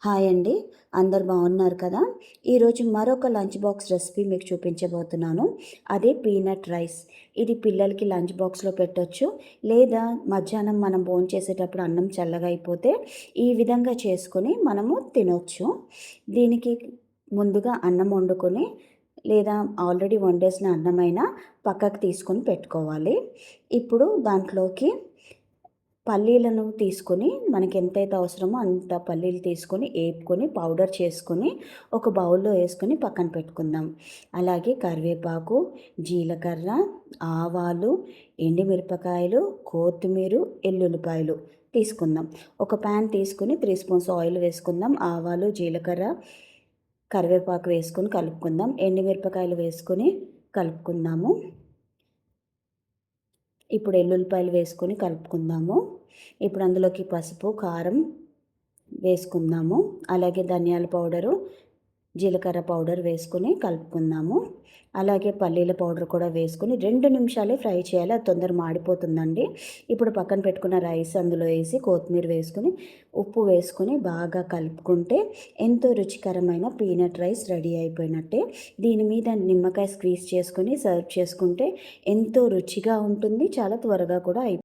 Hi అండి. అందరు బాగున్నారు కదా? ఈరోజు మరొక లంచ్ బాక్స్ రెసిపీ మీకు చూపించబోతున్నాను. అదే పీనట్ రైస్. ఇది పిల్లలకి లంచ్ బాక్స్లో పెట్టొచ్చు, లేదా మధ్యాహ్నం మనం భోంచేసేటప్పుడు అన్నం చల్లగా అయిపోతే ఈ విధంగా చేసుకొని మనము తినొచ్చు. దీనికి ముందుగా అన్నం వండుకొని, లేదా ఆల్రెడీ వండేసిన అన్నమైనా పక్కకు తీసుకొని పెట్టుకోవాలి. ఇప్పుడు దాంట్లోకి పల్లీలను తీసుకొని మనకి ఎంతైతే అవసరమో అంత పల్లీలు తీసుకొని వేపుకొని పౌడర్ చేసుకొని ఒక బౌల్లో వేసుకొని పక్కన పెట్టుకుందాం. అలాగే కరివేపాకు, జీలకర్ర, ఆవాలు, ఎండుమిరపకాయలు, కొత్తిమీర, ఎల్లుల్లిపాయలు తీసుకుందాం. ఒక ప్యాన్ తీసుకుని 3 స్పూన్స్ ఆయిల్ వేసుకుందాం. ఆవాలు, జీలకర్ర, కరివేపాకు వేసుకొని కలుపుకుందాం. ఎండుమిరపకాయలు వేసుకొని కలుపుకుందాము. ఇప్పుడు ఎల్లుల్లిపాయలు వేసుకొని కలుపుకుందాము. ఇప్పుడు అందులోకి పసుపు, కారం వేసుకుందాము. అలాగే ధనియాల పౌడరు, జీలకర్ర పౌడర్ వేసుకొని కలుపుకుందాము. అలాగే పల్లీల పౌడర్ కూడా వేసుకొని 2 నిమిషాలే ఫ్రై చేయాలి, అది తొందర మాడిపోతుందండి. ఇప్పుడు పక్కన పెట్టుకున్న రైస్ అందులో వేసి కొత్తిమీర వేసుకొని ఉప్పు వేసుకొని బాగా కలుపుకుంటే ఎంతో రుచికరమైన పీనట్ రైస్ రెడీ అయిపోయినట్టే. దీని మీద నిమ్మకాయ స్క్వీజ్ చేసుకొని సర్వ్ చేసుకుంటే ఎంతో రుచిగా ఉంటుంది, చాలా త్వరగా కూడా